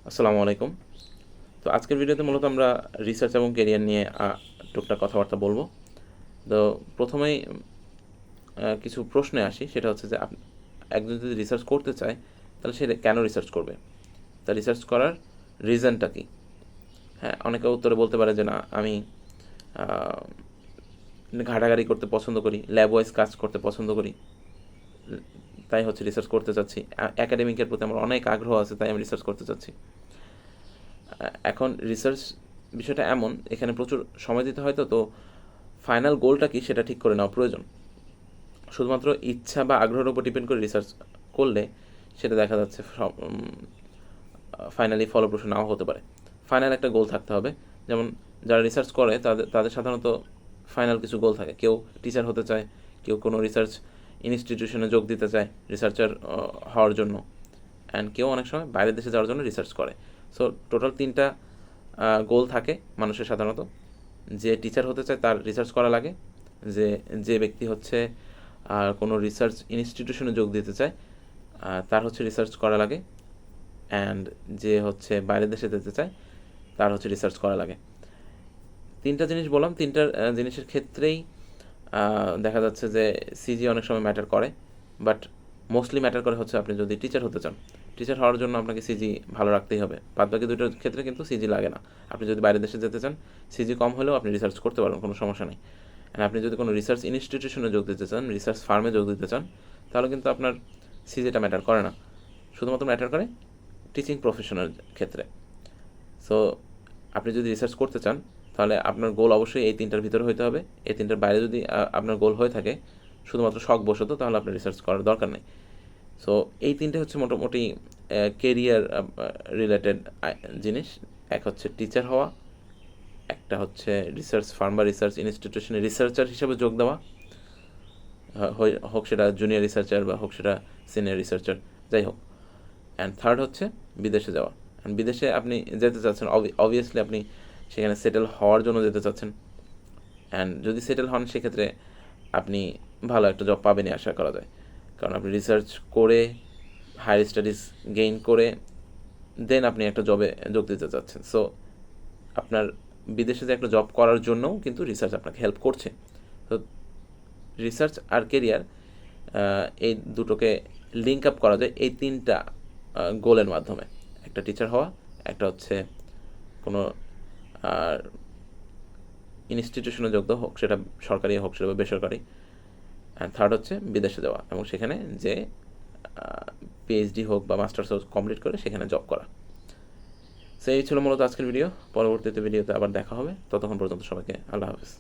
আসসালামু আলাইকুম। তো আজকের ভিডিওতে মূলত আমরা রিসার্চ এবং কেরিয়ার নিয়ে টুকটাক কথাবার্তা বলবো। তো প্রথমেই কিছু প্রশ্নে আসি, সেটা হচ্ছে যে একজন যদি রিসার্চ করতে চায় তাহলে সে কেন রিসার্চ করবে, তা রিসার্চ করার রিজনটা কী? হ্যাঁ, অনেকে উত্তরে বলতে পারে যে না, আমি ঘাটাঘাটি করতে পছন্দ করি, ল্যাব ওয়াইজ কাজ করতে পছন্দ করি, তাই হচ্ছে রিসার্চ করতে চাচ্ছি, একাডেমিকের প্রতি আমার অনেক আগ্রহ আছে, তাই আমি রিসার্চ করতে চাচ্ছি। এখন রিসার্চ বিষয়টা এমন, এখানে প্রচুর সময় দিতে হয়, তো ফাইনাল গোলটা কি সেটা ঠিক করে নেওয়া প্রয়োজন। শুধুমাত্র ইচ্ছা বা আগ্রহের উপর ডিপেন্ড করে রিসার্চ করলে সেটা দেখা যাচ্ছে ফাইনালি ফলপ্রসূ নাও হতে পারে। ফাইনাল একটা গোল থাকতে হবে। যেমন যারা রিসার্চ করে তাদের সাধারণত ফাইনাল কিছু গোল থাকে। কেউ টিচার হতে চায়, কেউ কোনো রিসার্চ ইনস্টিটিউশনে যোগ দিতে চায় রিসার্চার হওয়ার জন্য, অ্যান্ড কেউ অনেক সময় বাইরের দেশে যাওয়ার জন্য রিসার্চ করে। সো টোটাল 3টা গোল থাকে মানুষের সাধারণত। যে টিচার হতে চায় তার রিসার্চ করা লাগে, যে যে ব্যক্তি হচ্ছে কোনো রিসার্চ ইনস্টিটিউশনে যোগ দিতে চায় তার হচ্ছে রিসার্চ করা লাগে, অ্যান্ড যে হচ্ছে বাইরের দেশে যেতে চায় তার হচ্ছে রিসার্চ করা লাগে। 3টা জিনিস বললাম, 3টা জিনিসের ক্ষেত্রেই দেখা যাচ্ছে যে সিজি অনেক সময় ম্যাটার করে, বাট মোস্টলি ম্যাটার করে হচ্ছে আপনি যদি টিচার হতে চান। টিচার হওয়ার জন্য আপনাকে সিজি ভালো রাখতেই হবে। বাদবাকি দুটোর ক্ষেত্রে কিন্তু সিজি লাগে না। আপনি যদি বাইরের দেশে যেতে চান, সিজি কম হলেও আপনি রিসার্চ করতে পারবেন, কোনো সমস্যা নেই। আর আপনি যদি কোনো রিসার্চ ইনস্টিটিউশনে যোগ দিতে চান, রিসার্চ ফার্মে যোগ দিতে চান, তাহলে কিন্তু আপনার সিজিটা ম্যাটার করে না, শুধুমাত্র ম্যাটার করে টিচিং প্রফেশনের ক্ষেত্রে। সো আপনি যদি রিসার্চ করতে চান তাহলে আপনার গোল অবশ্যই এই 3টার ভিতরে হতে হবে। এই 3টার বাইরে যদি আপনার গোল হয়ে থাকে শুধুমাত্র শখবশত, তাহলে আপনার রিসার্চ করার দরকার নেই। সো এই 3টে হচ্ছে মোটামুটি কেরিয়ার রিলেটেড জিনিস। এক হচ্ছে টিচার হওয়া, একটা হচ্ছে রিসার্চ ফার্ম বা রিসার্চ ইনস্টিটিউশনে রিসার্চার হিসেবে যোগ দেওয়া, হোক সেটা জুনিয়র রিসার্চার বা হোক সেটা সিনিয়র রিসার্চার, যাই হোক। অ্যান্ড থার্ড হচ্ছে বিদেশে যাওয়া। অ্যান্ড বিদেশে আপনি যেতে চাচ্ছেন, অবভিয়াসলি আপনি সেখানে সেটেল হওয়ার জন্য যেতে চাচ্ছেন। অ্যান্ড যদি সেটেল হন সেক্ষেত্রে আপনি ভালো একটা জব পাবেনই আশা করা যায়, কারণ আপনি রিসার্চ করে হায়ার স্টাডিজ গেইন করে দেন আপনি একটা জবে যোগ দিতে চাচ্ছেন। সো আপনার বিদেশে যে একটা জব করার জন্যও কিন্তু রিসার্চ আপনাকে হেল্প করছে। তো রিসার্চ আর কেরিয়ার এই দুটোকে লিঙ্ক আপ করা যায় এই 3টা গোলের মাধ্যমে। একটা টিচার হওয়া, একটা হচ্ছে কোনো ইনস্টিটিউশনে যোগ দেওয়া, হোক সেটা সরকারি হোক সেটা বেসরকারি, অ্যান্ড থার্ড হচ্ছে বিদেশে যাওয়া এবং সেখানে যে পিএইচডি হোক বা মাস্টার্স হোক কমপ্লিট করে সেখানে জব করা। সো এই ছিল মূলত আজকের ভিডিও। পরবর্তীতে ভিডিওতে আবার দেখা হবে, ততক্ষণ পর্যন্ত সবাইকে আল্লাহ হাফেজ।